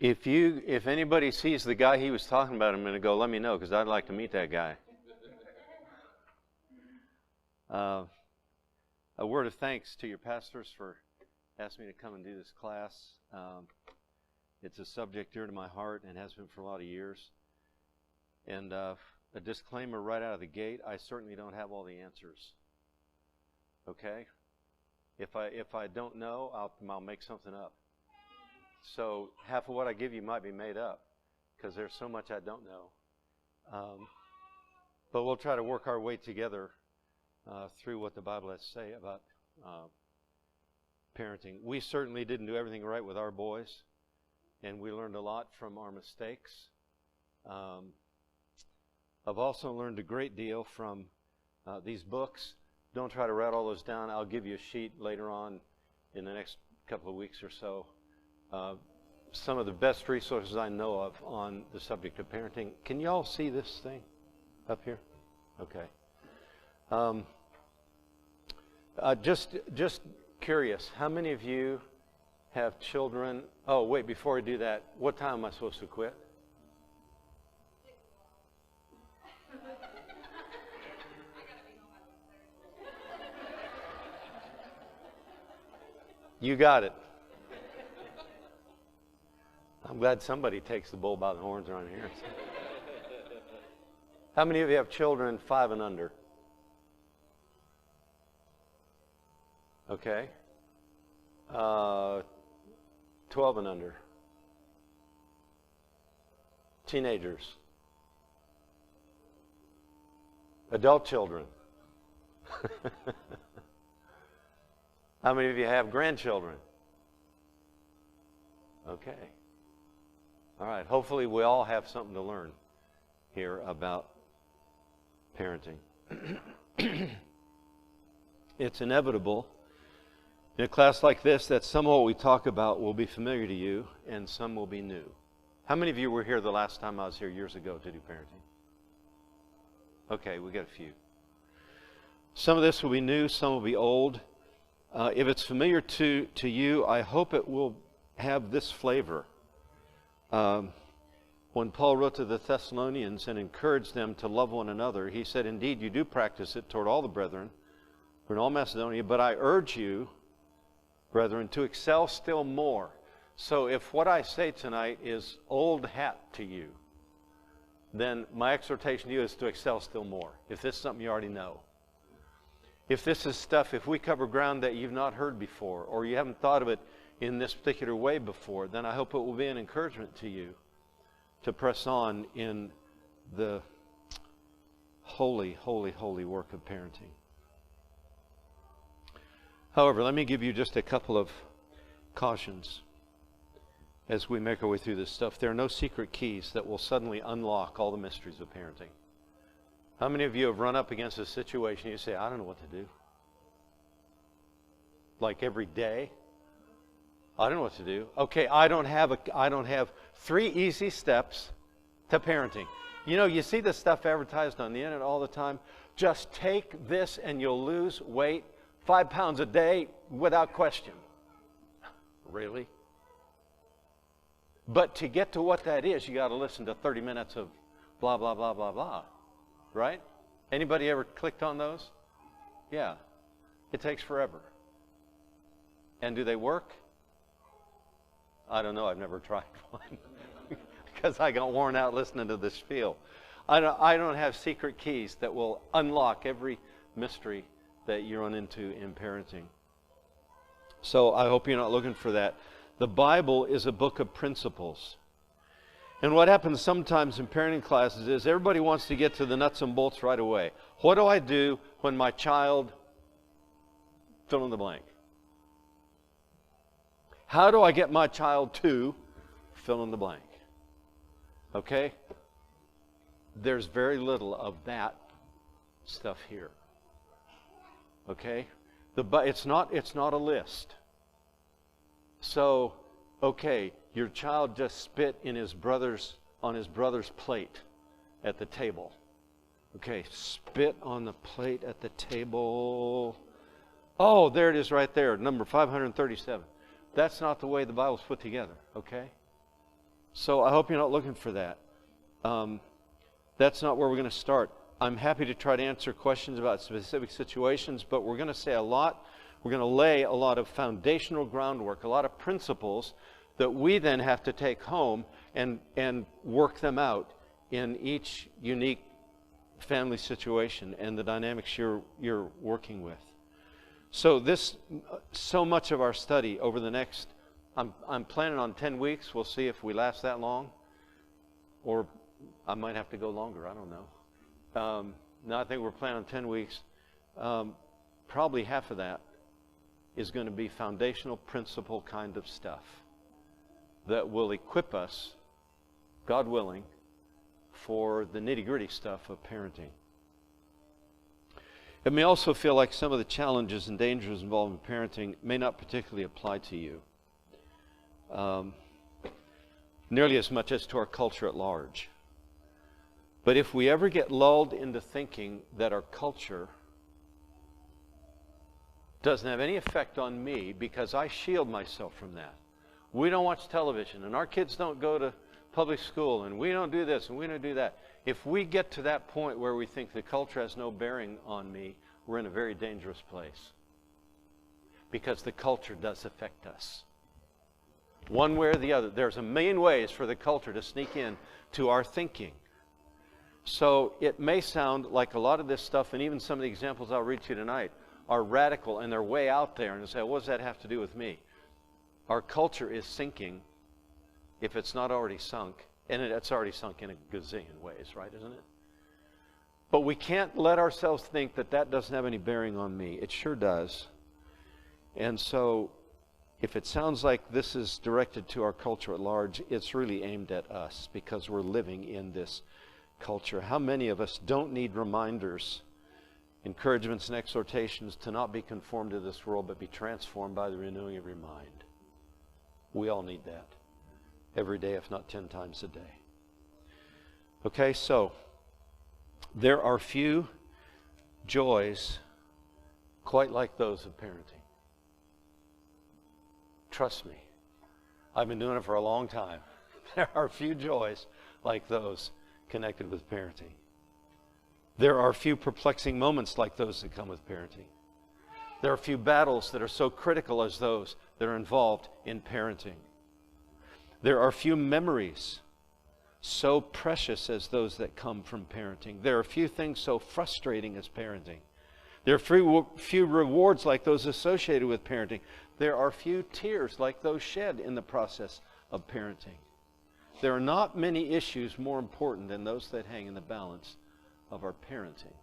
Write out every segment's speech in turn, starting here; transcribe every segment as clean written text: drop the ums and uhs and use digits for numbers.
If anybody sees the guy he was talking about, I'm going to go, let me know, because I'd like to meet that guy. A word of thanks to your pastors for asking me to come and do this class. It's a subject dear to my heart and has been for a lot of years. And a disclaimer right out of the gate, I certainly don't have all the answers. Okay? If I don't know, I'll make something up. So half of what I give you might be made up because there's so much I don't know. But we'll try to work our way together through what the Bible has to say about parenting. We certainly didn't do everything right with our boys, and we learned a lot from our mistakes. I've also learned a great deal from these books. Don't try to write all those down. I'll give you a sheet later on in the next couple of weeks or so. Some of the best resources I know of on the subject of parenting. Can you all see this thing up here? Okay. Just curious, how many of you have children? Oh, wait, before I do that, what time am I supposed to quit? You got it. I'm glad somebody takes the bull by the horns around here. How many of you have children 5 and under? Okay. 12 and under. Teenagers. Adult children. How many of you have grandchildren? Okay. All right. Hopefully we all have something to learn here about parenting. It's inevitable in a class like this that some of what we talk about will be familiar to you and some will be new. How many of you were here the last time I was here years ago to do parenting? Okay, we got a few. Some of this will be new, some will be old. If it's familiar to you, I hope it will have this flavor. When Paul wrote to the Thessalonians and encouraged them to love one another, he said, indeed, you do practice it toward all the brethren, in all Macedonia, but I urge you, brethren, to excel still more. So if what I say tonight is old hat to you, then my exhortation to you is to excel still more, if this is something you already know. If this is stuff, if we cover ground that you've not heard before, or you haven't thought of it in this particular way before, then I hope it will be an encouragement to you to press on in the holy, holy, holy work of parenting. However, let me give you just a couple of cautions as we make our way through this stuff. There are no secret keys that will suddenly unlock all the mysteries of parenting. How many of you have run up against a situation you say, I don't know what to do? Like every day? I don't know what to do. Okay, I don't have 3 easy steps to parenting. You know, you see this stuff advertised on the internet all the time. Just take this and you'll lose weight 5 pounds a day without question. Really? But to get to what that is, you got to listen to 30 minutes of blah, blah, blah, blah, blah. Right? Anybody ever clicked on those? Yeah. It takes forever. And do they work? I don't know. I've never tried one because I got worn out listening to this spiel. I don't have secret keys that will unlock every mystery that you run into in parenting. So I hope you're not looking for that. The Bible is a book of principles. And what happens sometimes in parenting classes is everybody wants to get to the nuts and bolts right away. What do I do when my child fill in the blank? How do I get my child to fill in the blank? Okay? There's very little of that stuff here. Okay? It's not a list. So, okay, your child just spit on his brother's plate at the table. Okay, spit on the plate at the table. Oh, there it is right there, number 537. That's not the way the Bible's put together, okay? So I hope you're not looking for that. That's not where we're going to start. I'm happy to try to answer questions about specific situations, but we're going to say a lot. We're going to lay a lot of foundational groundwork, a lot of principles that we then have to take home and work them out in each unique family situation and the dynamics you're working with. So so much of our study over the next, I'm planning on 10 weeks. We'll see if we last that long, or I might have to go longer. I don't know. No, I think we're planning on 10 weeks. Probably half of that is going to be foundational principle kind of stuff that will equip us, God willing, for the nitty-gritty stuff of parenting. It may also feel like some of the challenges and dangers involved in parenting may not particularly apply to you, nearly as much as to our culture at large. But if we ever get lulled into thinking that our culture doesn't have any effect on me because I shield myself from that. We don't watch television, and our kids don't go to public school, and we don't do this, and we don't do that. If we get to that point where we think the culture has no bearing on me, we're in a very dangerous place. Because the culture does affect us. One way or the other. There's a million ways for the culture to sneak in to our thinking. So it may sound like a lot of this stuff, and even some of the examples I'll read to you tonight, are radical, and they're way out there, and you say, what does that have to do with me? Our culture is sinking, if it's not already sunk, and it's already sunk in a gazillion ways, right, isn't it? But we can't let ourselves think that that doesn't have any bearing on me. It sure does. And so, if it sounds like this is directed to our culture at large, it's really aimed at us, because we're living in this culture. How many of us don't need reminders, encouragements, and exhortations to not be conformed to this world, but be transformed by the renewing of your mind? We all need that every day, if not 10 times a day. Okay, so there are few joys quite like those of parenting. Trust me, I've been doing it for a long time. There are few joys like those connected with parenting. There are few perplexing moments like those that come with parenting. There are few battles that are so critical as those that are involved in parenting. There are few memories so precious as those that come from parenting. There are few things so frustrating as parenting. There are few rewards like those associated with parenting. There are few tears like those shed in the process of parenting. There are not many issues more important than those that hang in the balance of our parenting.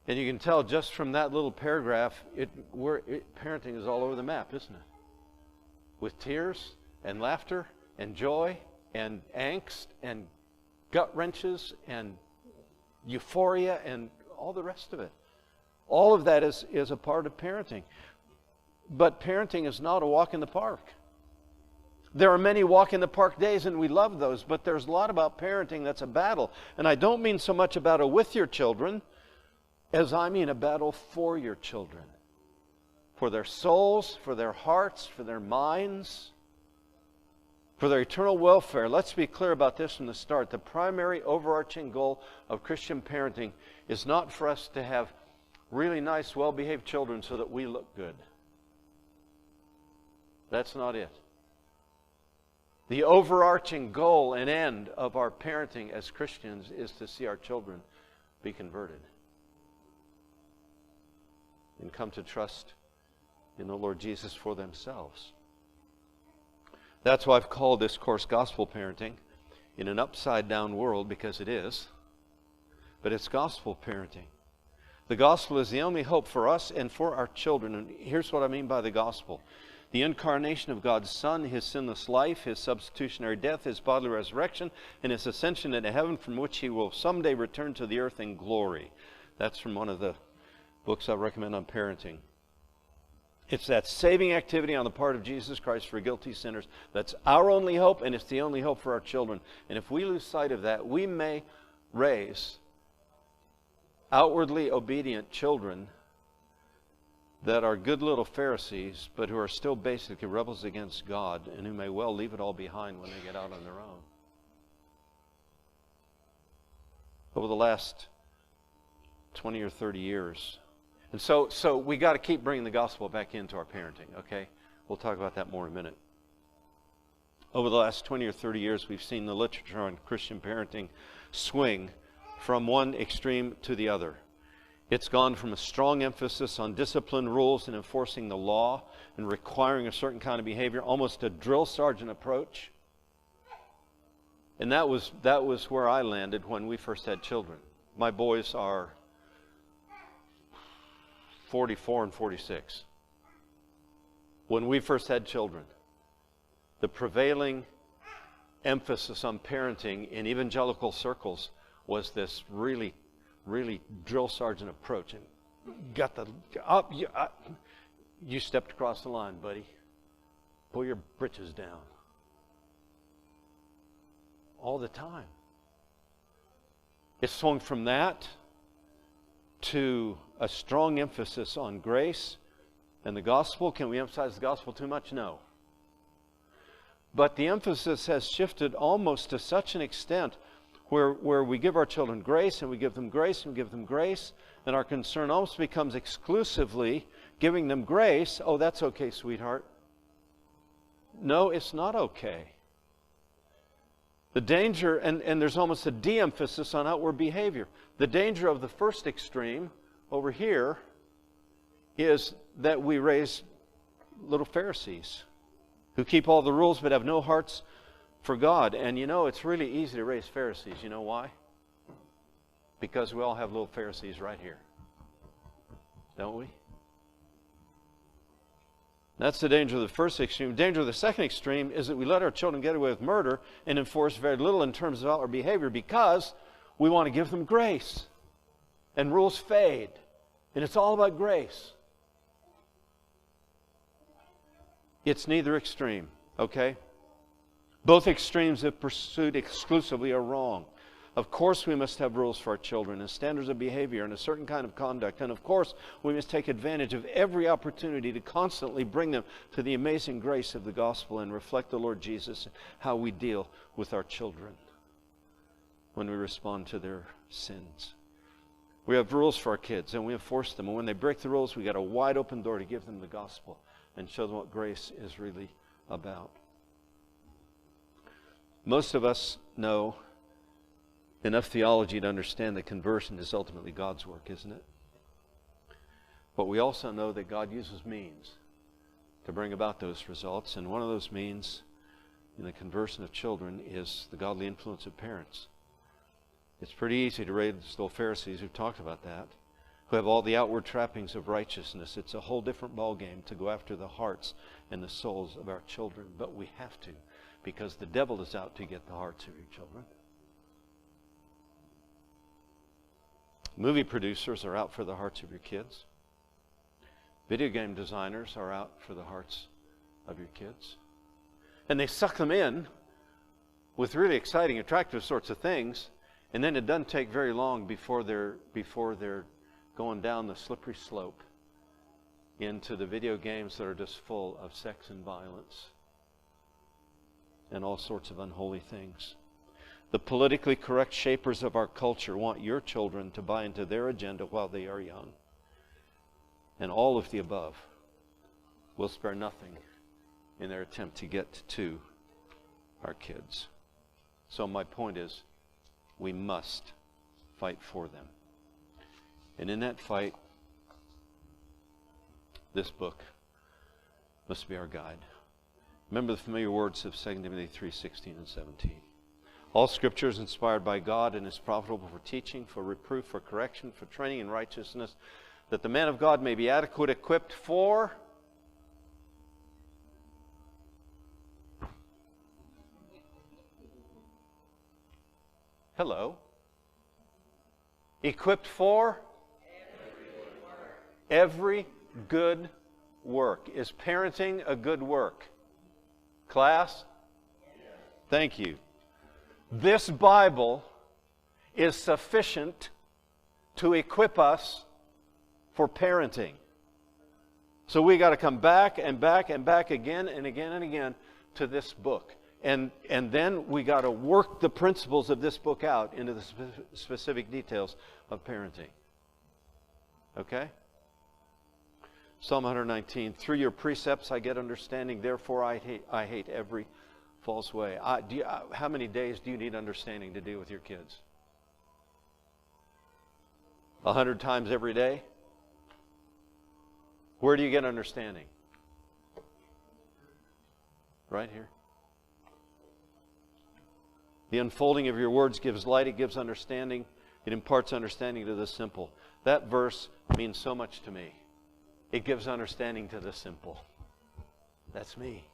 And you can tell just from that little paragraph, parenting is all over the map, isn't it? With tears and laughter and joy and angst and gut wrenches and euphoria and all the rest of it. All of that is a part of parenting. But parenting is not a walk in the park. There are many walk in the park days, and we love those, but there's a lot about parenting that's a battle. And I don't mean so much a battle with your children as I mean a battle for your children. For their souls, for their hearts, for their minds, for their eternal welfare. Let's be clear about this from the start. The primary overarching goal of Christian parenting is not for us to have really nice, well-behaved children so that we look good. That's not it. The overarching goal and end of our parenting as Christians is to see our children be converted and come to trust in the Lord Jesus for themselves. That's why I've called this course Gospel Parenting in an upside-down world, because it is. But it's gospel parenting. The gospel is the only hope for us and for our children. And here's what I mean by the gospel. The incarnation of God's Son, His sinless life, His substitutionary death, His bodily resurrection, and His ascension into heaven, from which He will someday return to the earth in glory. That's from one of the books I recommend on parenting. It's that saving activity on the part of Jesus Christ for guilty sinners. That's our only hope, and it's the only hope for our children. And if we lose sight of that, we may raise outwardly obedient children that are good little Pharisees, but who are still basically rebels against God, and who may well leave it all behind when they get out on their own. Over the last 20 or 30 years. And so we got to keep bringing the gospel back into our parenting, okay? We'll talk about that more in a minute. Over the last 20 or 30 years, we've seen the literature on Christian parenting swing from one extreme to the other. It's gone from a strong emphasis on discipline, rules, and enforcing the law and requiring a certain kind of behavior, almost a drill sergeant approach. And that was where I landed when we first had children. My boys are 44 and 46. When we first had children, the prevailing emphasis on parenting in evangelical circles was this really drill sergeant approach. And got the up, you stepped across the line, buddy. Pull your britches down. All the time. It swung from that to a strong emphasis on grace and the gospel. Can we emphasize the gospel too much? No. But the emphasis has shifted almost to such an extent where we give our children grace, and we give them grace, and we give them grace, and our concern almost becomes exclusively giving them grace. Oh, that's okay, sweetheart. No, it's not okay. The danger, and there's almost a de-emphasis on outward behavior. The danger of the first extreme over here is that we raise little Pharisees who keep all the rules but have no hearts for God. And you know, it's really easy to raise Pharisees. You know why? Because we all have little Pharisees right here. Don't we? That's the danger of the first extreme. The danger of the second extreme is that we let our children get away with murder and enforce very little in terms of outward behavior because we want to give them grace. And rules fade. And it's all about grace. It's neither extreme, okay? Both extremes, if pursued exclusively, are wrong. Of course we must have rules for our children and standards of behavior and a certain kind of conduct. And of course we must take advantage of every opportunity to constantly bring them to the amazing grace of the gospel and reflect the Lord Jesus and how we deal with our children when we respond to their sins. We have rules for our kids and we enforce them. And when they break the rules, we got a wide open door to give them the gospel and show them what grace is really about. Most of us know enough theology to understand that conversion is ultimately God's work, isn't it? But we also know that God uses means to bring about those results. And one of those means in the conversion of children is the godly influence of parents. It's pretty easy to raise little Pharisees who've talked about that, who have all the outward trappings of righteousness. It's a whole different ballgame to go after the hearts and the souls of our children. But we have to, because the devil is out to get the hearts of your children. Movie producers are out for the hearts of your kids. Video game designers are out for the hearts of your kids. And they suck them in with really exciting, attractive sorts of things, and then it doesn't take very long before they're going down the slippery slope into the video games that are just full of sex and violence and all sorts of unholy things. The politically correct shapers of our culture want your children to buy into their agenda while they are young. And all of the above will spare nothing in their attempt to get to our kids. So my point is, we must fight for them. And in that fight, this book must be our guide. Remember the familiar words of 2 Timothy 3:16 and 17. All Scripture is inspired by God and is profitable for teaching, for reproof, for correction, for training in righteousness, that the man of God may be adequate, equipped for equipped for every good work. Is parenting a good work? Class? Thank you. This Bible is sufficient to equip us for parenting. So we got to come back and back and back again and again and again to this book. And then we got to work the principles of this book out into the specific details of parenting. Okay? Psalm 119, through your precepts I get understanding, therefore I hate every false way. How many days do you need understanding to deal with your kids? 100 times every day? Where do you get understanding? Right here. The unfolding of your words gives light, it gives understanding, it imparts understanding to the simple. That verse means so much to me. It gives understanding to the simple. That's me.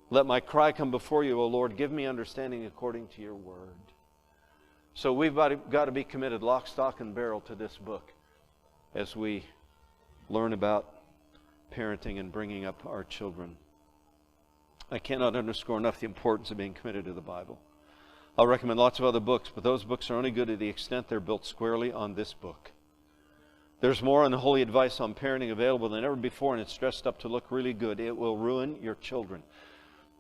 Let my cry come before you, O Lord. Give me understanding according to your word. So we've got to be committed lock, stock, and barrel to this book as we learn about parenting and bringing up our children. I cannot underscore enough the importance of being committed to the Bible. I'll recommend lots of other books, but those books are only good to the extent they're built squarely on this book. There's more unholy advice on parenting available than ever before, and it's dressed up to look really good. It will ruin your children.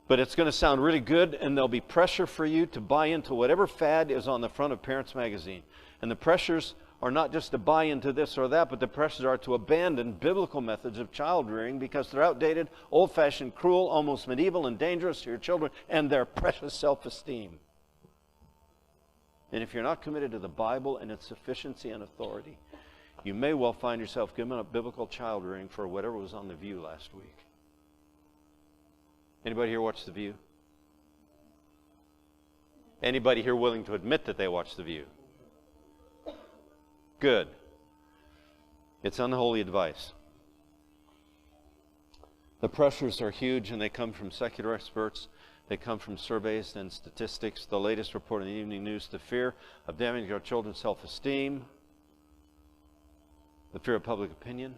But it's going to sound really good, and there'll be pressure for you to buy into whatever fad is on the front of Parents Magazine. And the pressures are not just to buy into this or that, but the pressures are to abandon biblical methods of child rearing because they're outdated, old-fashioned, cruel, almost medieval, and dangerous to your children and their precious self-esteem. And if you're not committed to the Bible and its sufficiency and authority, you may well find yourself giving up biblical child rearing for whatever was on The View last week. Anybody here watch The View? Anybody here willing to admit that they watch The View? Good. It's unholy advice. The pressures are huge, and they come from secular experts. They come from surveys and statistics. The latest report in the Evening News, the fear of damaging our children's self-esteem, the fear of public opinion,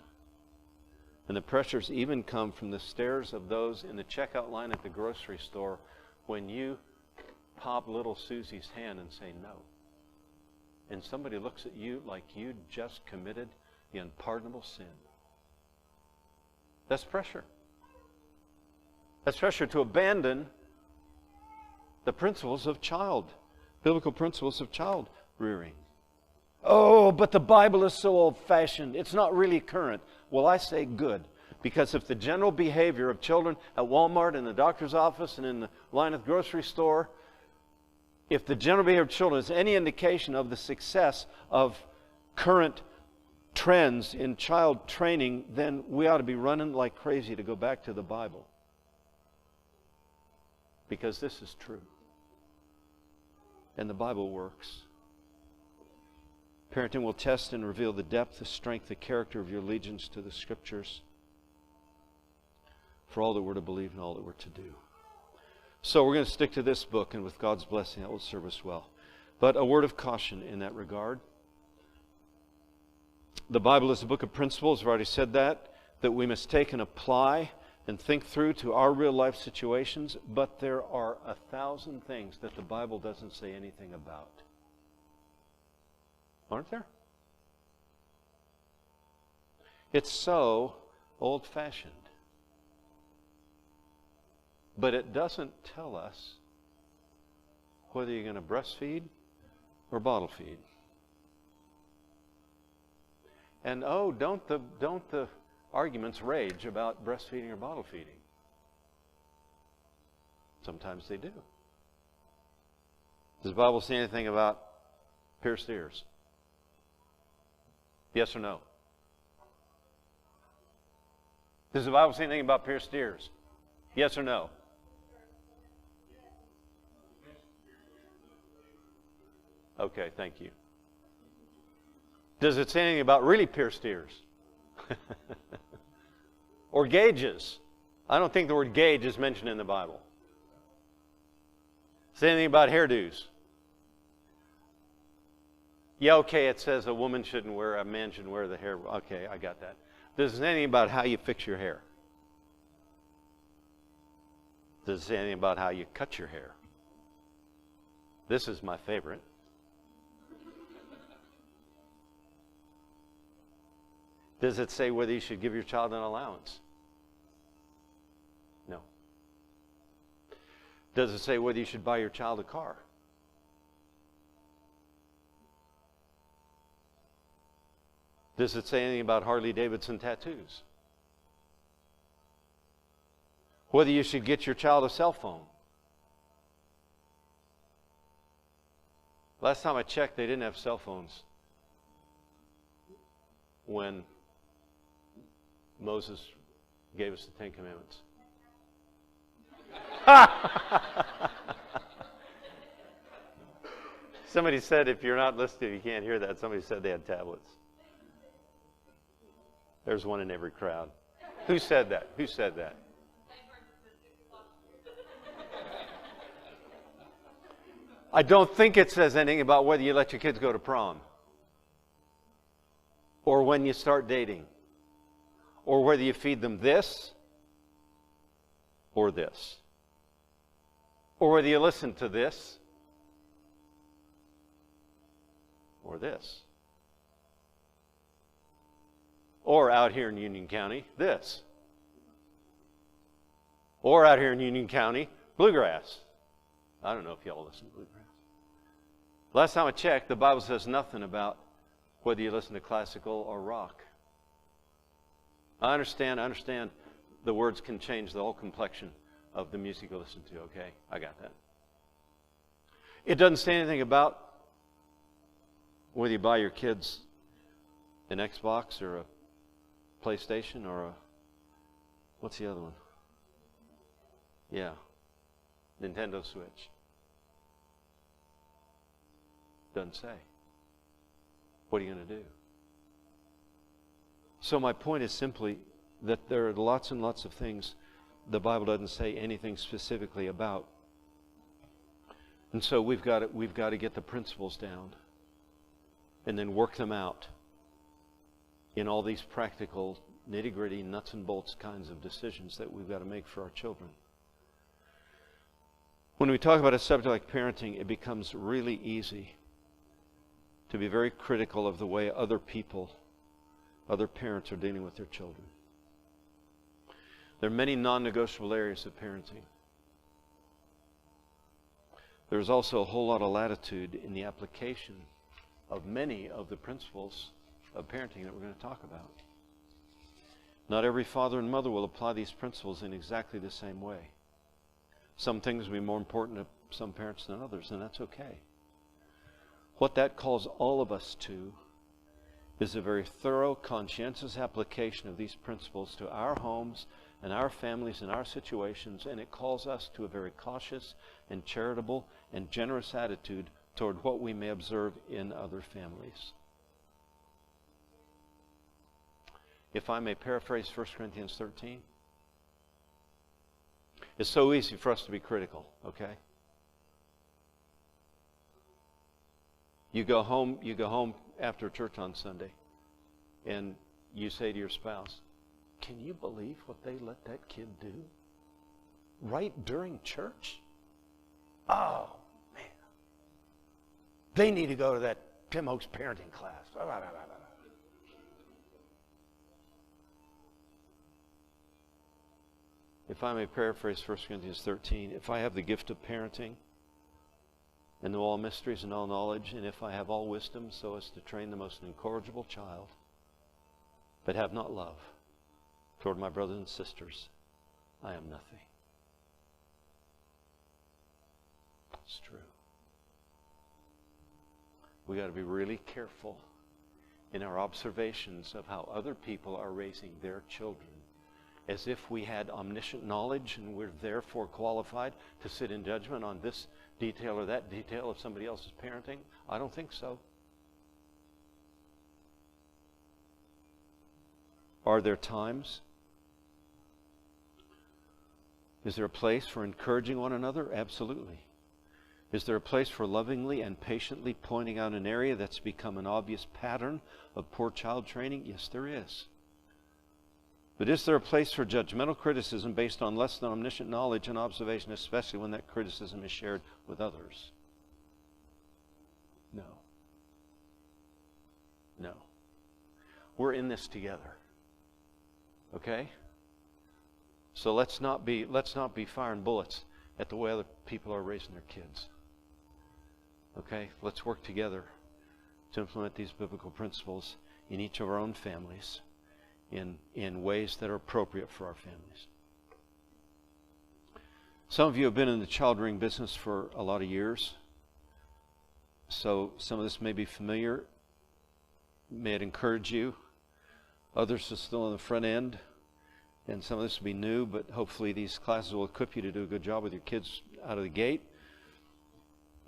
and the pressures even come from the stares of those in the checkout line at the grocery store when you pop little Susie's hand and say no. And somebody looks at you like you just committed the unpardonable sin. That's pressure. That's pressure to abandon the principles of biblical principles of child rearing. Oh, but the Bible is so old-fashioned. It's not really current. Well, I say good. Because if the general behavior of children at Walmart, in the doctor's office, and in the line at the grocery store, if the general behavior of children is any indication of the success of current trends in child training, then we ought to be running like crazy to go back to the Bible. Because this is true. And the Bible works. Parenting will test and reveal the depth, the strength, the character of your allegiance to the Scriptures for all that we're to believe and all that we're to do. So we're going to stick to this book, and with God's blessing, that will serve us well. But a word of caution in that regard. The Bible is a book of principles. I've already said that we must take and apply and think through to our real life situations. But there are 1,000 things that the Bible doesn't say anything about. Aren't there? It's so old-fashioned. But it doesn't tell us whether you're going to breastfeed or bottle feed. And don't the arguments rage about breastfeeding or bottle feeding? Sometimes they do. Does the Bible say anything about pierced ears? Yes or no? Does the Bible say anything about pierced ears? Yes or no? Okay, thank you. Does it say anything about really pierced ears? Or gauges? I don't think the word gauge is mentioned in the Bible. Say anything about hairdos? Yeah, okay, it says a man shouldn't wear the hair. Okay, I got that. Does it say anything about how you fix your hair? Does it say anything about how you cut your hair? This is my favorite. Does it say whether you should give your child an allowance? No. Does it say whether you should buy your child a car? Does it say anything about Harley Davidson tattoos? Whether you should get your child a cell phone? Last time I checked, they didn't have cell phones when Moses gave us the Ten Commandments. Somebody said if you're not listening, you can't hear that. Somebody said they had tablets. There's one in every crowd. Who said that? Who said that? I don't think it says anything about whether you let your kids go to prom, or when you start dating, or whether you feed them this or this, or whether you listen to this or this, or out here in Union County, this, or out here in Union County, bluegrass. I don't know if y'all listen to bluegrass. Last time I checked, the Bible says nothing about whether you listen to classical or rock. I understand the words can change the whole complexion of the music you listen to, okay? I got that. It doesn't say anything about whether you buy your kids an Xbox or a PlayStation or a, what's the other one? Yeah, Nintendo Switch. Doesn't say. What are you going to do? So my point is simply that there are lots and lots of things the Bible doesn't say anything specifically about. And so we've got to get the principles down and then work them out in all these practical, nitty-gritty, nuts and bolts kinds of decisions that we've got to make for our children. When we talk about a subject like parenting, it becomes really easy to be very critical of the way other people, other parents are dealing with their children. There are many non-negotiable areas of parenting. There's also a whole lot of latitude in the application of many of the principles of parenting that we're going to talk about. Not every father and mother will apply these principles in exactly the same way. Some things will be more important to some parents than others, and that's okay. What that calls all of us to is a very thorough, conscientious application of these principles to our homes and our families and our situations, and it calls us to a very cautious and charitable and generous attitude toward what we may observe in other families. If I may paraphrase 1 Corinthians 13, it's so easy for us to be critical, okay? You go home after church on Sunday, and you say to your spouse, "Can you believe what they let that kid do? Right during church? Oh, man. They need to go to that Tim Hoak's parenting class." If I may paraphrase 1 Corinthians 13, if I have the gift of parenting and know all mysteries and all knowledge, and if I have all wisdom so as to train the most incorrigible child, but have not love toward my brothers and sisters, I am nothing. It's true. We got to be really careful in our observations of how other people are raising their children, as if we had omniscient knowledge and we're therefore qualified to sit in judgment on this detail or that detail of somebody else's parenting. I don't think so. Are there times? Is there a place for encouraging one another? Absolutely. Is there a place for lovingly and patiently pointing out an area that's become an obvious pattern of poor child training? Yes, there is. But is there a place for judgmental criticism based on less than omniscient knowledge and observation, especially when that criticism is shared with others? No. No. We're in this together. Okay? So let's not be firing bullets at the way other people are raising their kids. Okay? Let's work together to implement these biblical principles in each of our own families in ways that are appropriate for our families. Some of you have been in the child rearing business for a lot of years, so some of this may be familiar. May it encourage you. Others are still on the front end, and some of this will be new, but hopefully these classes will equip you to do a good job with your kids out of the gate.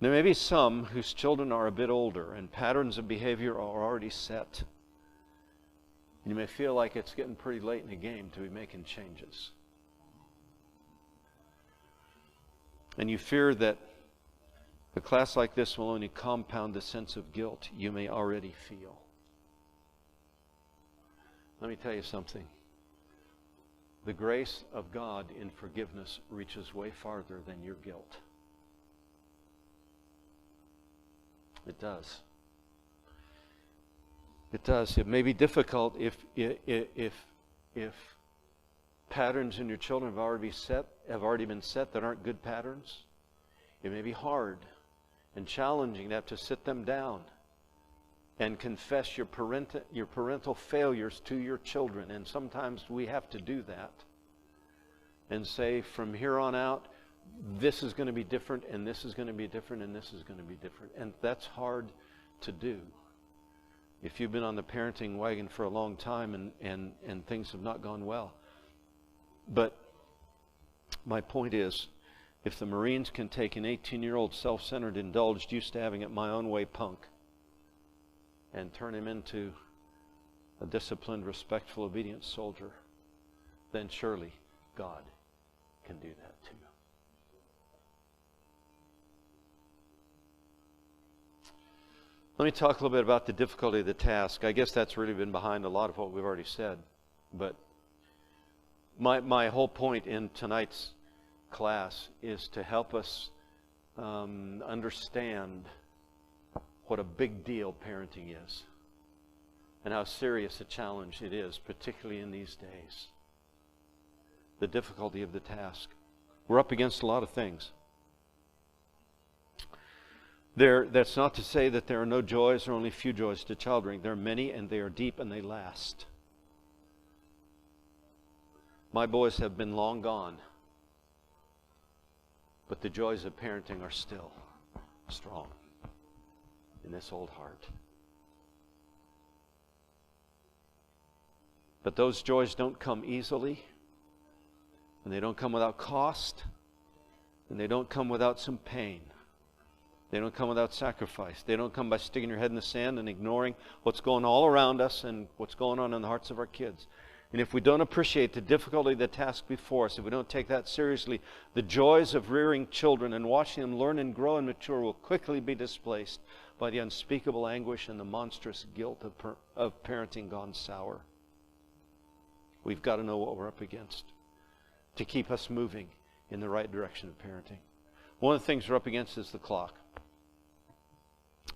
There may be some whose children are a bit older, and patterns of behavior are already set. You may feel like it's getting pretty late in the game to be making changes. And you fear that a class like this will only compound the sense of guilt you may already feel. Let me tell you something. The grace of God in forgiveness reaches way farther than your guilt. It does. It does. It may be difficult if patterns in your children have already been set that aren't good patterns. It may be hard and challenging to have to sit them down and confess your parental failures to your children. And sometimes we have to do that and say, from here on out, this is going to be different, and this is going to be different, and this is going to be different. And that's hard to do. If you've been on the parenting wagon for a long time and things have not gone well. But my point is, if the Marines can take an 18-year-old self-centered, indulged, used to having it my own way punk and turn him into a disciplined, respectful, obedient soldier, then surely God can do that too. Let me talk a little bit about the difficulty of the task. I guess that's really been behind a lot of what we've already said. But my whole point in tonight's class is to help us understand what a big deal parenting is and how serious a challenge it is, particularly in these days. The difficulty of the task. We're up against a lot of things. That's not to say that there are no joys or only few joys to child rearing. There are many, and they are deep, and they last. My boys have been long gone, but the joys of parenting are still strong in this old heart. But those joys don't come easily, and they don't come without cost, and they don't come without some pain. They don't come without sacrifice. They don't come by sticking your head in the sand and ignoring what's going all around us and what's going on in the hearts of our kids. And if we don't appreciate the difficulty of the task before us, if we don't take that seriously, the joys of rearing children and watching them learn and grow and mature will quickly be displaced by the unspeakable anguish and the monstrous guilt of parenting gone sour. We've got to know what we're up against to keep us moving in the right direction of parenting. One of the things we're up against is the clock.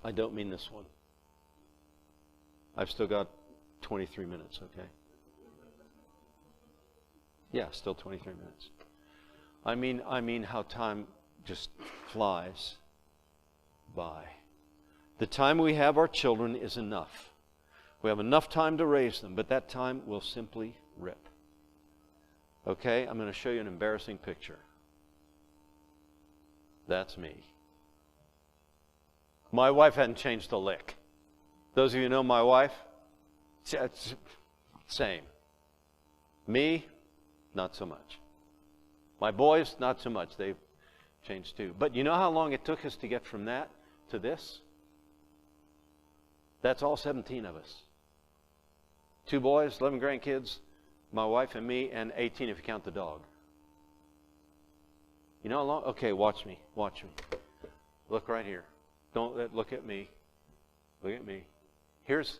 I don't mean this one. I've still got 23 minutes, okay? Yeah, still 23 minutes. I mean how time just flies by. The time we have our children is enough. We have enough time to raise them, but that time will simply rip. Okay, I'm going to show you an embarrassing picture. That's me. My wife hadn't changed a lick. Those of you who know my wife, same. Me, not so much. My boys, not so much. They've changed too. But you know how long it took us to get from that to this? That's all 17 of us. 2 boys, 11 grandkids, my wife and me, and 18 if you count the dog. You know how long? Okay, watch me. Watch me. Look right here. Don't look at me. Look at me. Here's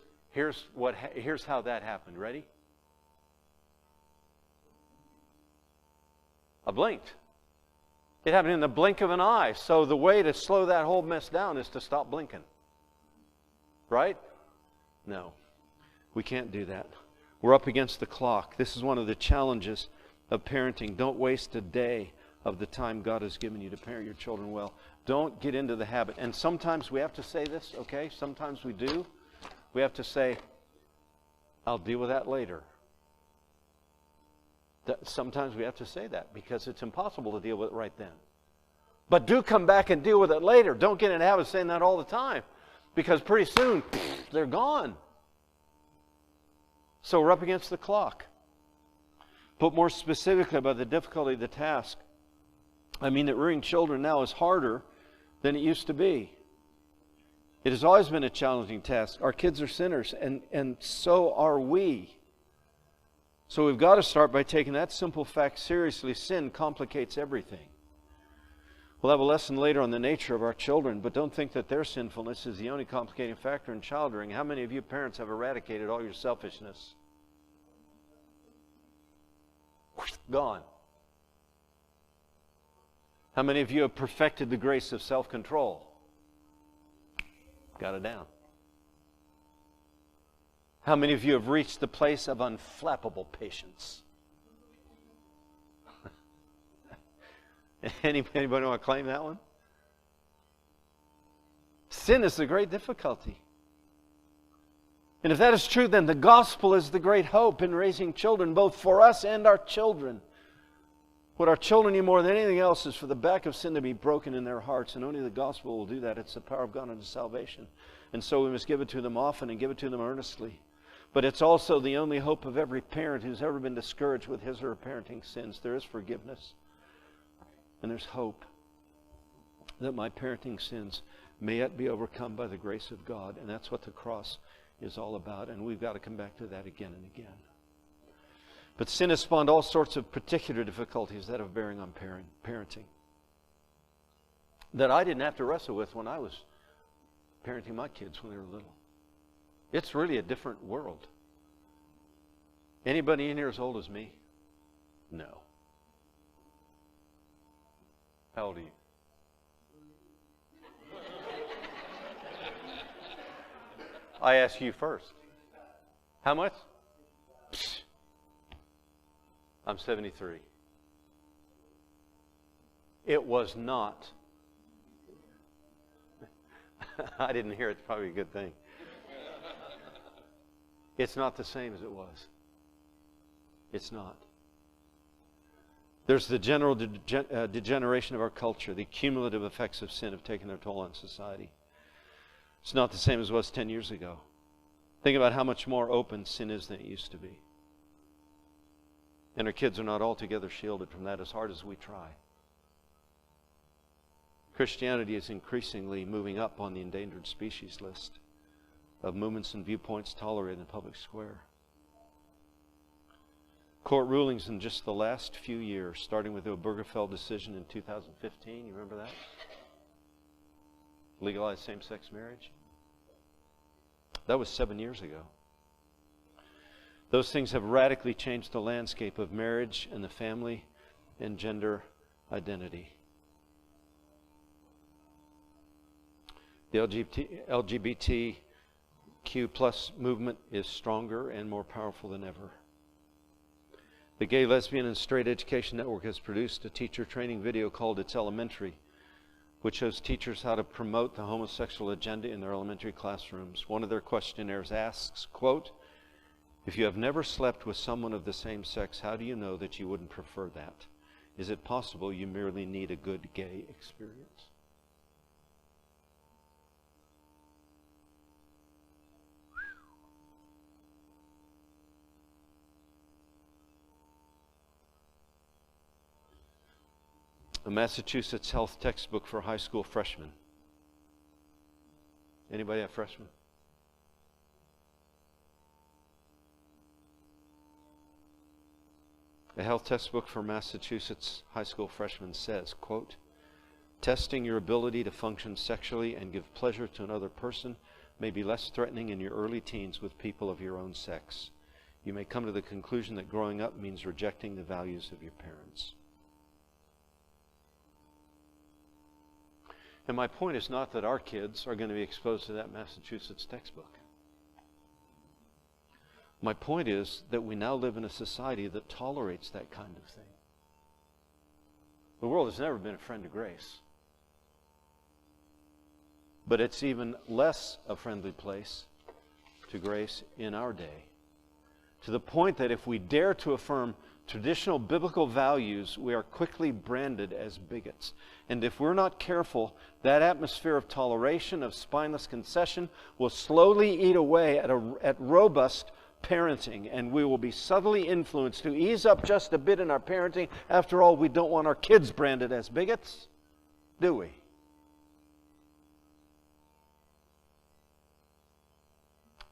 how that happened. Ready? I blinked. It happened in the blink of an eye. So the way to slow that whole mess down is to stop blinking. Right? No. We can't do that. We're up against the clock. This is one of the challenges of parenting. Don't waste a day of the time God has given you to parent your children well. Don't get into the habit. And sometimes we have to say this, okay? Sometimes we do. We have to say, I'll deal with that later. Sometimes we have to say that because it's impossible to deal with it right then. But do come back and deal with it later. Don't get in the habit of saying that all the time, because pretty soon they're gone. So we're up against the clock. But more specifically about the difficulty of the task, I mean that rearing children now is harder than it used to be. It has always been a challenging task. Our kids are sinners, and so are we. So we've got to start by taking that simple fact seriously. Sin complicates everything. We'll have a lesson later on the nature of our children, but don't think that their sinfulness is the only complicating factor in child rearing. How many of you parents have eradicated all your selfishness? Gone. How many of you have perfected the grace of self-control? Got it down. How many of you have reached the place of unflappable patience? Anybody want to claim that one? Sin is the great difficulty. And if that is true, then the gospel is the great hope in raising children, both for us and our children. What our children need more than anything else is for the back of sin to be broken in their hearts, and only the gospel will do that. It's the power of God unto salvation. And so we must give it to them often and give it to them earnestly. But it's also the only hope of every parent who's ever been discouraged with his or her parenting sins. There is forgiveness. And there's hope that my parenting sins may yet be overcome by the grace of God. And that's what the cross is all about. And we've got to come back to that again and again. But sin has spawned all sorts of particular difficulties that are bearing on parenting that I didn't have to wrestle with when I was parenting my kids when they were little. It's really a different world. Anybody in here as old as me? No. How old are you? I ask you first. How much? Psst. I'm 73. It was not. I didn't hear it. It's probably a good thing. It's not the same as it was. It's not. There's the general degeneration of our culture. The cumulative effects of sin have taken their toll on society. It's not the same as it was 10 years ago. Think about how much more open sin is than it used to be. And our kids are not altogether shielded from that, as hard as we try. Christianity is increasingly moving up on the endangered species list of movements and viewpoints tolerated in the public square. Court rulings in just the last few years, starting with the Obergefell decision in 2015. You remember that? Legalized same-sex marriage. That was 7 years ago. Those things have radically changed the landscape of marriage and the family and gender identity. The LGBTQ plus movement is stronger and more powerful than ever. The Gay, Lesbian, and Straight Education Network has produced a teacher training video called It's Elementary, which shows teachers how to promote the homosexual agenda in their elementary classrooms. One of their questionnaires asks, quote, "If you have never slept with someone of the same sex, how do you know that you wouldn't prefer that? Is it possible you merely need a good gay experience?" A Massachusetts health textbook for high school freshmen. Anybody have freshmen? A health textbook for Massachusetts high school freshmen says, quote, "Testing your ability to function sexually and give pleasure to another person may be less threatening in your early teens with people of your own sex. You may come to the conclusion that growing up means rejecting the values of your parents." And my point is not that our kids are going to be exposed to that Massachusetts textbook. My point is that we now live in a society that tolerates that kind of thing. The world has never been a friend to grace. But it's even less a friendly place to grace in our day. To the point that if we dare to affirm traditional biblical values, we are quickly branded as bigots. And if we're not careful, that atmosphere of toleration, of spineless concession, will slowly eat away at robust parenting, and we will be subtly influenced to ease up just a bit in our parenting. After all, we don't want our kids branded as bigots, do we?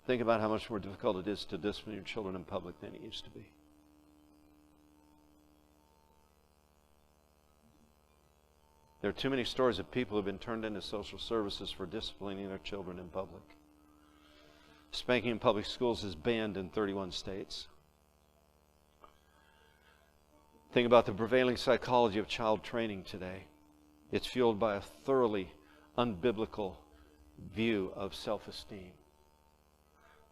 Think about how much more difficult it is to discipline your children in public than it used to be. There are too many stories of people who have been turned into social services for disciplining their children in public. Spanking in public schools is banned in 31 states. Think about the prevailing psychology of child training today. It's fueled by a thoroughly unbiblical view of self-esteem.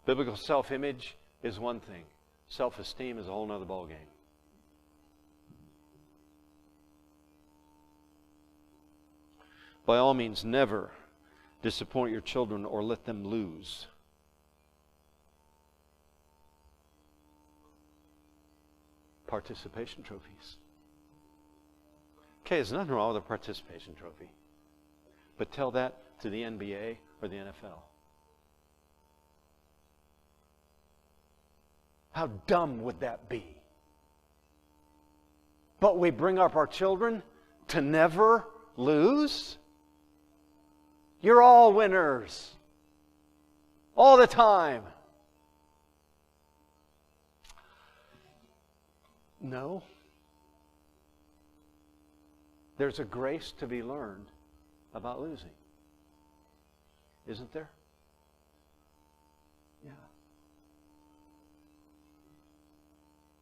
Biblical self-image is one thing. Self-esteem is a whole other ballgame. By all means, never disappoint your children or let them lose. Participation trophies. Okay, there's nothing wrong with a participation trophy. But tell that to the NBA or the NFL. How dumb would that be? But we bring up our children to never lose? You're all winners. All the time. No. There's a grace to be learned about losing. Isn't there? Yeah.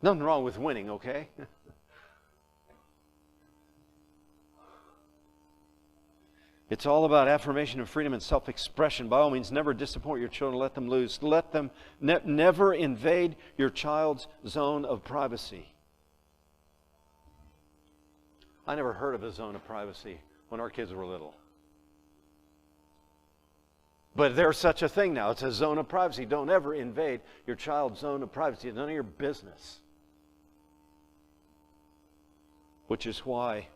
Nothing wrong with winning, okay? It's all about affirmation of freedom and self-expression. By all means, never disappoint your children. Let them lose. Let them never invade your child's zone of privacy. I never heard of a zone of privacy when our kids were little. But there's such a thing now. It's a zone of privacy. Don't ever invade your child's zone of privacy. It's none of your business. Which is why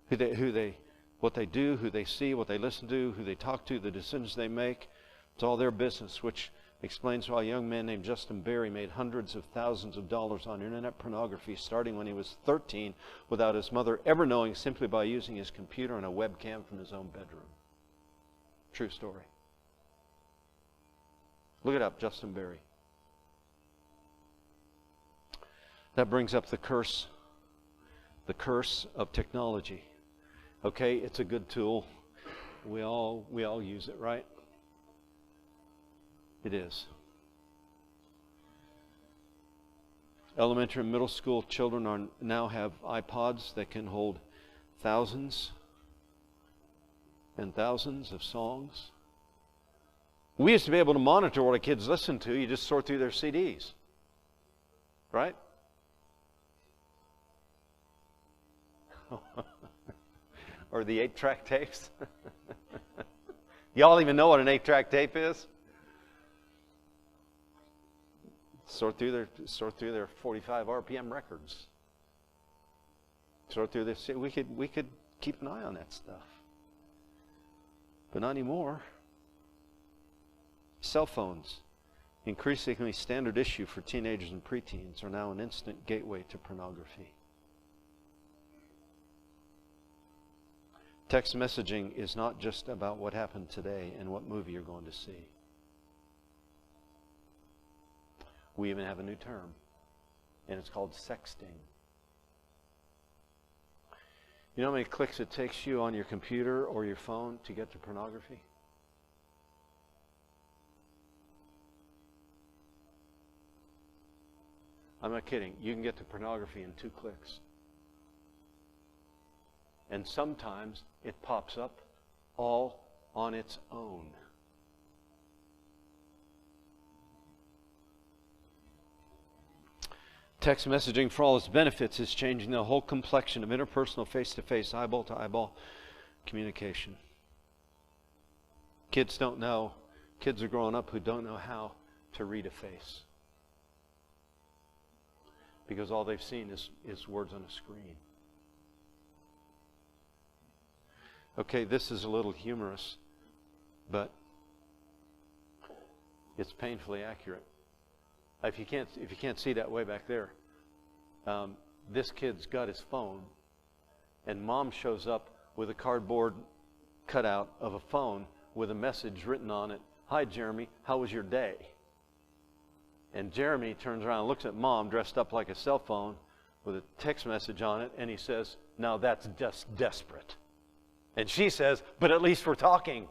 what they do, who they see, what they listen to, who they talk to, the decisions they make, it's all their business, which explains why a young man named Justin Berry made hundreds of thousands of dollars on internet pornography starting when he was 13 without his mother ever knowing, simply by using his computer and a webcam from his own bedroom. True story. Look it up, Justin Berry. That brings up the curse of technology. Okay, it's a good tool. We all use it, right? It is. Elementary and middle school children now have iPods that can hold thousands and thousands of songs. We used to be able to monitor what our kids listen to. You just sort through their CDs. Right? Or the 8-track tapes. Y'all even know what an 8-track tape is? Sort through their 45 RPM records. Sort through this. We could keep an eye on that stuff. But not anymore. Cell phones, increasingly standard issue for teenagers and preteens, are now an instant gateway to pornography. Text messaging is not just about what happened today and what movie you're going to see. We even have a new term, and it's called sexting. You know how many clicks it takes you on your computer or your phone to get to pornography? I'm not kidding. You can get to pornography in 2 clicks. And sometimes it pops up all on its own. Text messaging, for all its benefits, is changing the whole complexion of interpersonal, face-to-face, eyeball-to-eyeball communication. Kids don't know. Kids are growing up who don't know how to read a face, because all they've seen is words on a screen. Okay, this is a little humorous, but it's painfully accurate. If you can't see that way back there, this kid's got his phone, and mom shows up with a cardboard cutout of a phone with a message written on it. Hi, Jeremy, how was your day? And Jeremy turns around and looks at mom dressed up like a cell phone with a text message on it, and he says, now that's just desperate. And she says, but at least we're talking.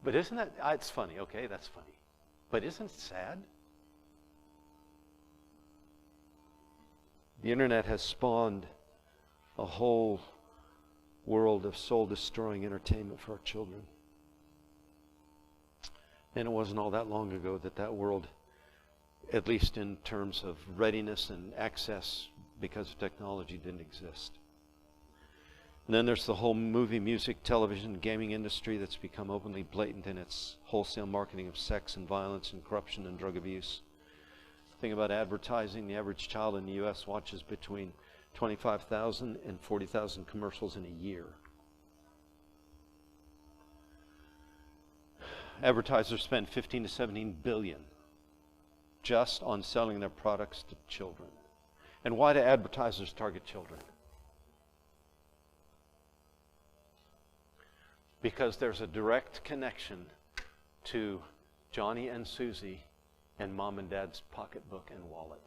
But isn't that, it's funny, okay, that's funny. But isn't it sad? The internet has spawned a whole world of soul-destroying entertainment for our children. And it wasn't all that long ago that world, at least in terms of readiness and access because of technology, didn't exist. And then there's the whole movie, music, television, gaming industry that's become openly blatant in its wholesale marketing of sex and violence and corruption and drug abuse. The thing about advertising, the average child in the U.S. watches between 25,000 and 40,000 commercials in a year. Advertisers spend 15 to 17 billion just on selling their products to children. And why do advertisers target children? Because there's a direct connection to Johnny and Susie and mom and dad's pocketbook and wallet.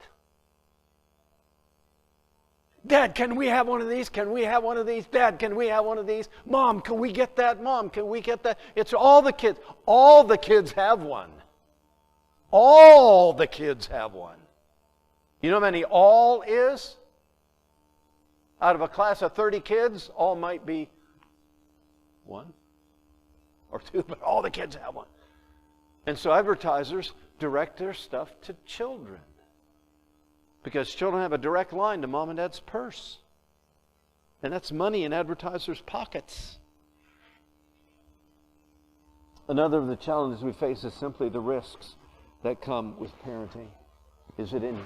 Dad, can we have one of these? Can we have one of these? Dad, can we have one of these? Mom, can we get that? Mom, can we get that? It's all the kids. All the kids have one. All the kids have one. You know how many all is? Out of a class of 30 kids, all might be one or two, but all the kids have one. And so advertisers direct their stuff to children, because children have a direct line to mom and dad's purse. And that's money in advertisers' pockets. Another of the challenges we face is simply the risks that come with parenting. Is it in you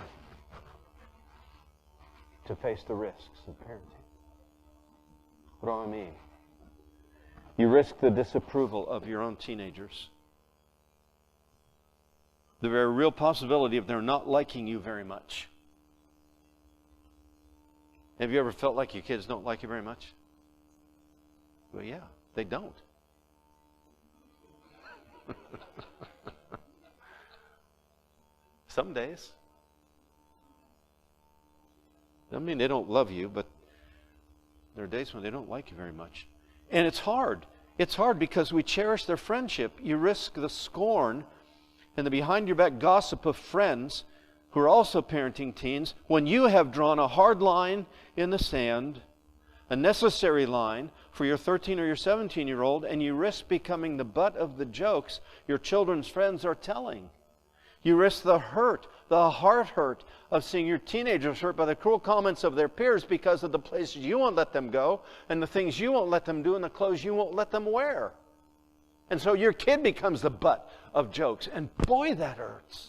to face the risks of parenting? What do I mean? You risk the disapproval of your own teenagers. The very real possibility of them not liking you very much. Have you ever felt like your kids don't like you very much? Well, yeah, they don't. Some days. Doesn't mean they don't love you, but there are days when they don't like you very much. And it's hard. It's hard because we cherish their friendship. You risk the scorn and the behind-your-back gossip of friends who are also parenting teens when you have drawn a hard line in the sand, a necessary line for your 13 or your 17-year-old, and you risk becoming the butt of the jokes your children's friends are telling. You risk the hurt, the heart hurt of seeing your teenagers hurt by the cruel comments of their peers because of the places you won't let them go and the things you won't let them do and the clothes you won't let them wear. And so your kid becomes the butt of jokes. And boy, that hurts.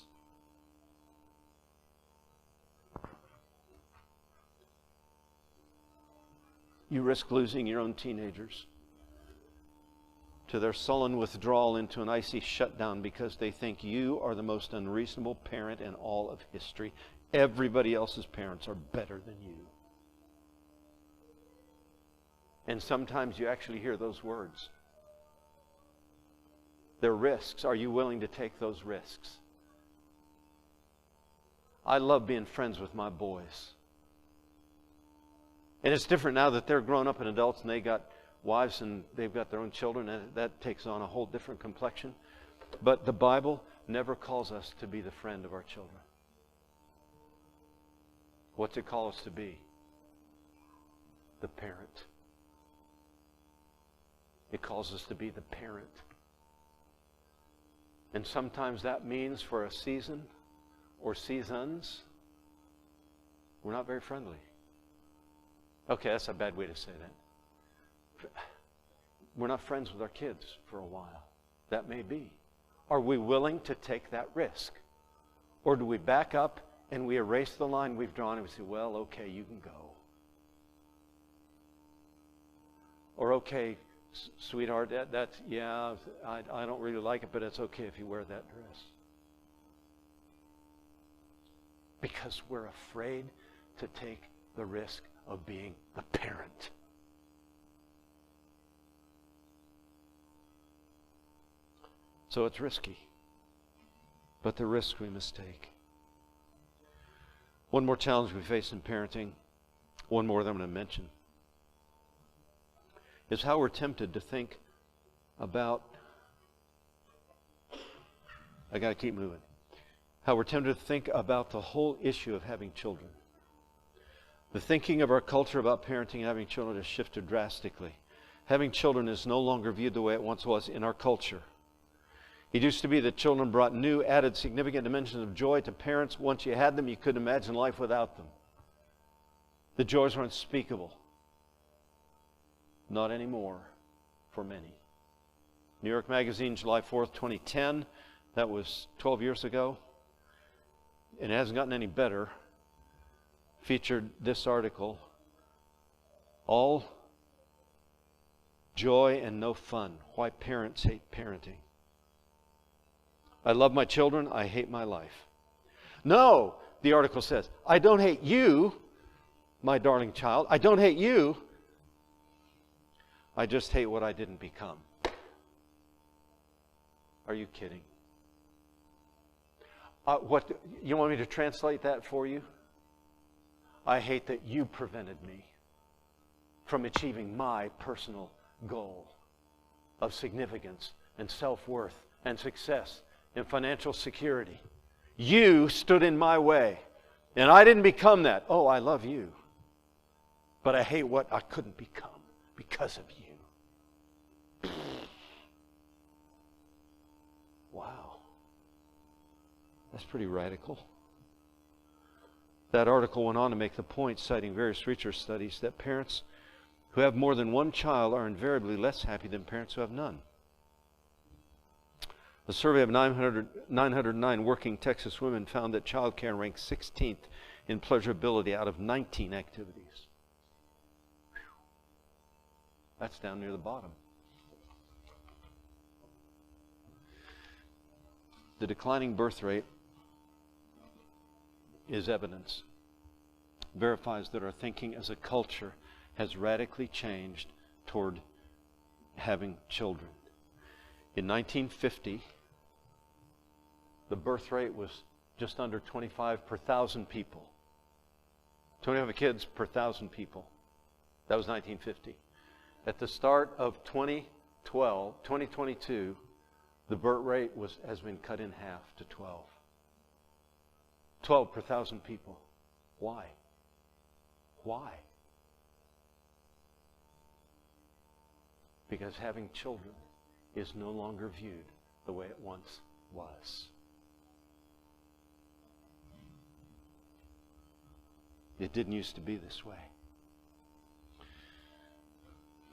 You risk losing your own teenagers to their sullen withdrawal into an icy shutdown because they think you are the most unreasonable parent in all of history. Everybody else's parents are better than you. And sometimes you actually hear those words. They're risks. Are you willing to take those risks? I love being friends with my boys. And it's different now that they're grown up and adults and they got wives and they've got their own children, and that takes on a whole different complexion. But the Bible never calls us to be the friend of our children. What's it call us to be? The parent. It calls us to be the parent. And sometimes that means for a season or seasons, we're not very friendly. Okay, that's a bad way to say that. We're not friends with our kids for a while. That may be. Are we willing to take that risk? Or do we back up and we erase the line we've drawn and we say, well, okay, you can go. Or, okay, sweetheart, that's, yeah, I don't really like it, but it's okay if you wear that dress. Because we're afraid to take the risk of being the parent. So it's risky. But the risk we must take. One more challenge we face in parenting, one more that I'm going to mention, is how we're tempted to think about, I got to keep moving, how we're tempted to think about the whole issue of having children. The thinking of our culture about parenting and having children has shifted drastically. Having children is no longer viewed the way it once was in our culture. It used to be that children brought new, added, significant dimensions of joy to parents. Once you had them, you couldn't imagine life without them. The joys were unspeakable. Not anymore for many. New York Magazine, July 4th, 2010. That was 12 years ago. And it hasn't gotten any better. Featured this article. All joy and no fun. Why parents hate parenting. I love my children. I hate my life. No, the article says, I don't hate you, my darling child. I don't hate you. I just hate what I didn't become. Are you kidding? What you want me to translate that for you? I hate that you prevented me from achieving my personal goal of significance and self-worth and success and financial security. You stood in my way, and I didn't become that. Oh, I love you, but I hate what I couldn't become because of you. Wow. That's pretty radical. That article went on to make the point, citing various research studies, that parents who have more than one child are invariably less happy than parents who have none. A survey of 909 working Texas women found that child care ranked 16th in pleasurability out of 19 activities. Whew. That's down near the bottom. The declining birth rate is evidence, verifies that our thinking as a culture has radically changed toward having children. In 1950, the birth rate was just under 25 per 1,000 people. 25 kids per 1,000 people. That was 1950. At the start of 2022, the birth rate has been cut in half to 12. 12 per 1,000 people. Why? Why? Because having children is no longer viewed the way it once was. It didn't used to be this way.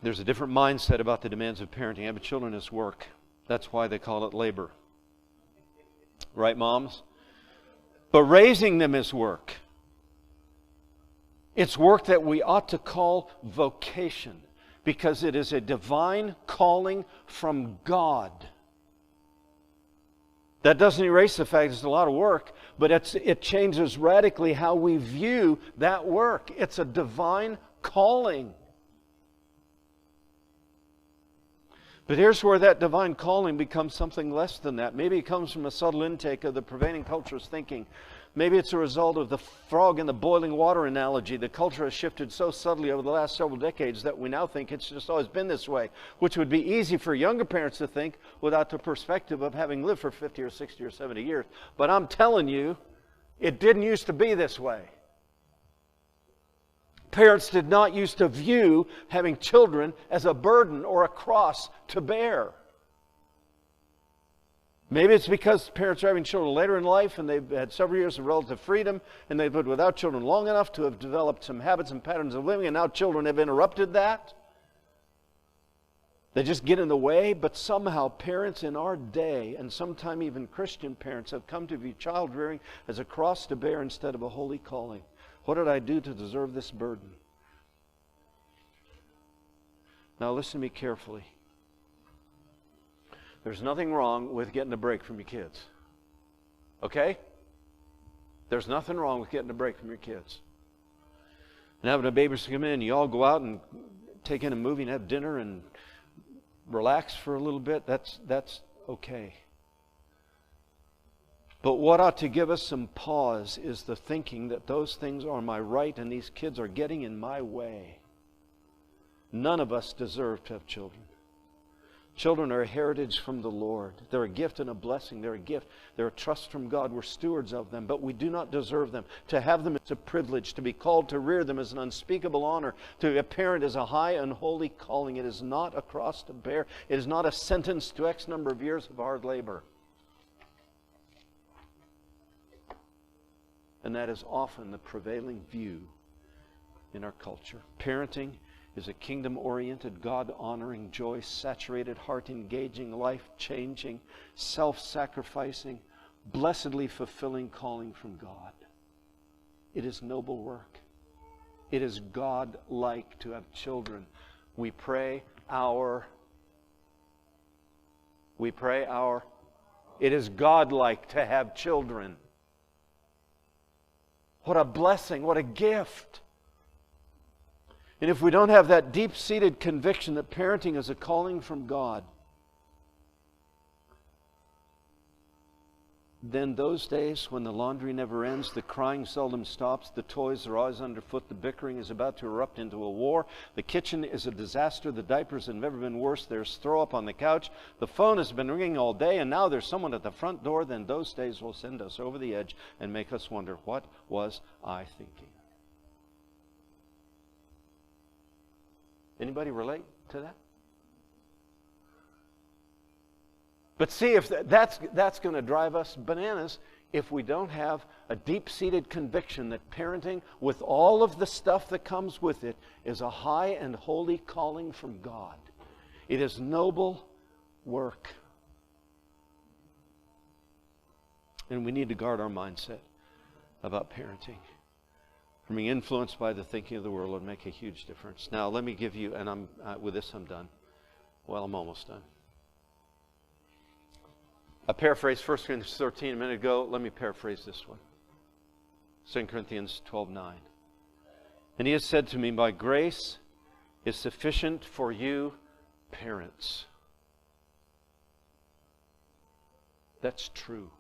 There's a different mindset about the demands of parenting. Having children is work. That's why they call it labor. Right, moms? But raising them is work. It's work that we ought to call vocation, because it is a divine calling from God. That doesn't erase the fact it's a lot of work, but it changes radically how we view that work. It's a divine calling. But here's where that divine calling becomes something less than that. Maybe it comes from a subtle intake of the prevailing culture's thinking. Maybe it's a result of the frog in the boiling water analogy. The culture has shifted so subtly over the last several decades that we now think it's just always been this way, which would be easy for younger parents to think without the perspective of having lived for 50 or 60 or 70 years. But I'm telling you, it didn't used to be this way. Parents did not used to view having children as a burden or a cross to bear. Maybe it's because parents are having children later in life and they've had several years of relative freedom and they've lived without children long enough to have developed some habits and patterns of living, and now children have interrupted that. They just get in the way, but somehow parents in our day, and sometime even Christian parents, have come to view child rearing as a cross to bear instead of a holy calling. What did I do to deserve this burden? Now listen to me carefully. There's nothing wrong with getting a break from your kids. Okay? There's nothing wrong with getting a break from your kids. And having a babysitter come in, you all go out and take in a movie and have dinner and relax for a little bit. That's okay. But what ought to give us some pause is the thinking that those things are my right and these kids are getting in my way. None of us deserve to have children. Children are a heritage from the Lord. They're a gift and a blessing. They're a gift. They're a trust from God. We're stewards of them, but we do not deserve them. To have them is a privilege. To be called to rear them is an unspeakable honor. To be a parent is a high and holy calling. It is not a cross to bear. It is not a sentence to X number of years of hard labor. And that is often the prevailing view in our culture. Parenting is a kingdom-oriented, God-honoring, joy-saturated, heart-engaging, life-changing, self-sacrificing, blessedly fulfilling calling from God. It is noble work. It is God-like to have children. We pray our. It is God-like to have children. What a blessing, what a gift. And if we don't have that deep-seated conviction that parenting is a calling from God, then those days when the laundry never ends, the crying seldom stops, the toys are always underfoot, the bickering is about to erupt into a war, the kitchen is a disaster, the diapers have never been worse, there's throw up on the couch, the phone has been ringing all day, and now there's someone at the front door, then those days will send us over the edge and make us wonder, what was I thinking? Anybody relate to that? But see, if that's going to drive us bananas if we don't have a deep-seated conviction that parenting, with all of the stuff that comes with it, is a high and holy calling from God. It is noble work. And we need to guard our mindset about parenting. From being influenced by the thinking of the world would make a huge difference. Now, let me give you, and with this I'm done. Well, I'm almost done. I paraphrased 1 Corinthians 13 a minute ago. Let me paraphrase this one. 2 Corinthians 12:9. And he has said to me, my grace is sufficient for you, parents. That's true.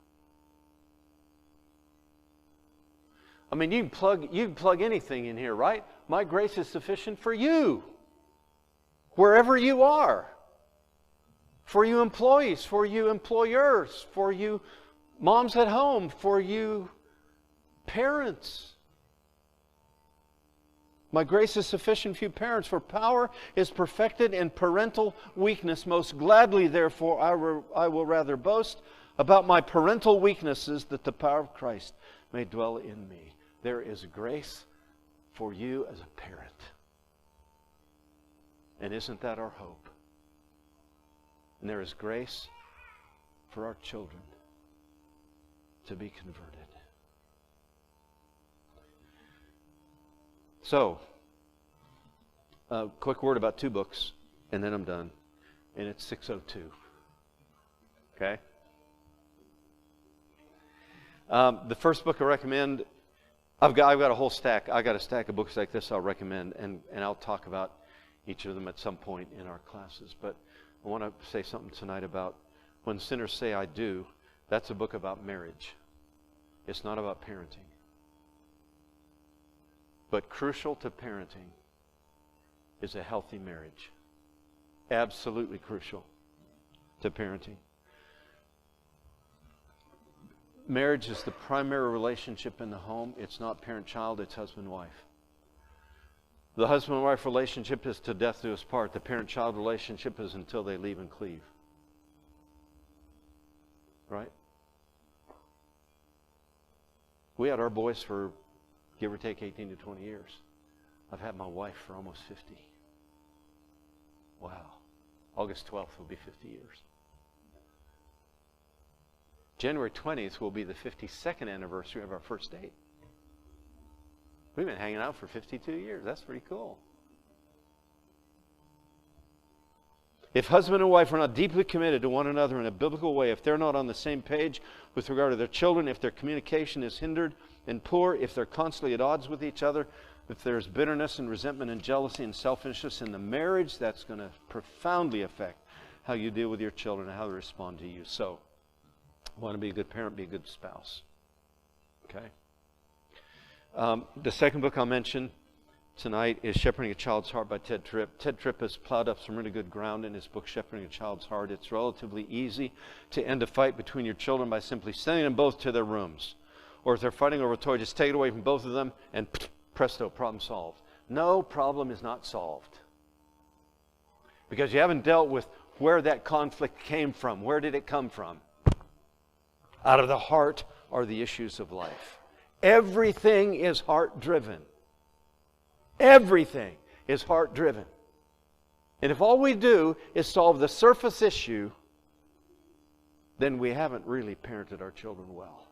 I mean, you can plug anything in here, right? My grace is sufficient for you, wherever you are. For you employees, for you employers, for you moms at home, for you parents. My grace is sufficient for you parents, for power is perfected in parental weakness. Most gladly, therefore, I will rather boast about my parental weaknesses, that the power of Christ may dwell in me. There is grace for you as a parent. And isn't that our hope? And there is grace for our children to be converted. So, a quick word about 2 books, and then I'm done. And it's 6:02. Okay? The first book I recommend, I've got a whole stack. I got a stack of books like this I'll recommend, and I'll talk about each of them at some point in our classes. But I want to say something tonight about When Sinners Say I Do. That's a book about marriage. It's not about parenting. But crucial to parenting is a healthy marriage. Absolutely crucial to parenting. Marriage is the primary relationship in the home. It's not parent-child, it's husband-wife. The husband-wife relationship is to death do us part. The parent-child relationship is until they leave and cleave. right? We had our boys for, give or take, 18 to 20 years. I've had my wife for almost 50. Wow. August 12th will be 50 years. January 20th will be the 52nd anniversary of our first date. We've been hanging out for 52 years. That's pretty cool. If husband and wife are not deeply committed to one another in a biblical way, if they're not on the same page with regard to their children, if their communication is hindered and poor, if they're constantly at odds with each other, if there's bitterness and resentment and jealousy and selfishness in the marriage, that's going to profoundly affect how you deal with your children and how they respond to you. So, want to be a good parent, be a good spouse. Okay? The second book I'll mention tonight is Shepherding a Child's Heart by Ted Tripp. Ted Tripp has plowed up some really good ground in his book, Shepherding a Child's Heart. It's relatively easy to end a fight between your children by simply sending them both to their rooms. Or if they're fighting over a toy, just take it away from both of them and presto, problem solved. No, problem is not solved. Because you haven't dealt with where that conflict came from. Where did it come from? Out of the heart are the issues of life. Everything is heart-driven. Everything is heart-driven. And if all we do is solve the surface issue, then we haven't really parented our children well.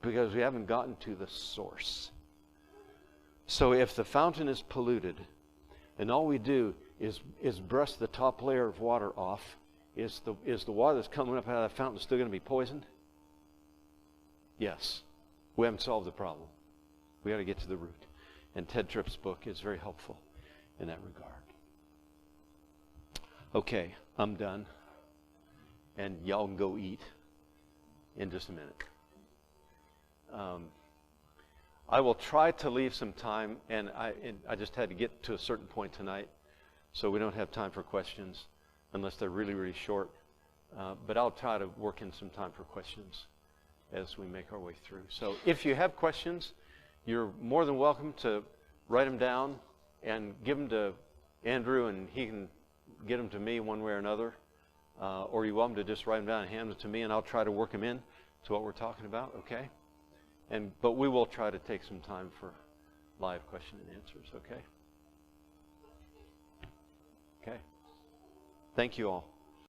Because we haven't gotten to the source. So if the fountain is polluted, and all we do is brush the top layer of water off, is the water that's coming up out of the fountain still going to be poisoned? Yes. We haven't solved the problem. We got to get to the root. And Ted Tripp's book is very helpful in that regard. Okay, I'm done. And y'all can go eat in just a minute. I will try to leave some time, and I just had to get to a certain point tonight, so we don't have time for questions unless they're really, really short. But I'll try to work in some time for questions as we make our way through. So if you have questions, you're more than welcome to write them down and give them to Andrew, and he can get them to me one way or another. Or you're welcome to just write them down and hand them to me, and I'll try to work them in to what we're talking about, okay? But we will try to take some time for live question and answers, okay? Okay. Thank you all.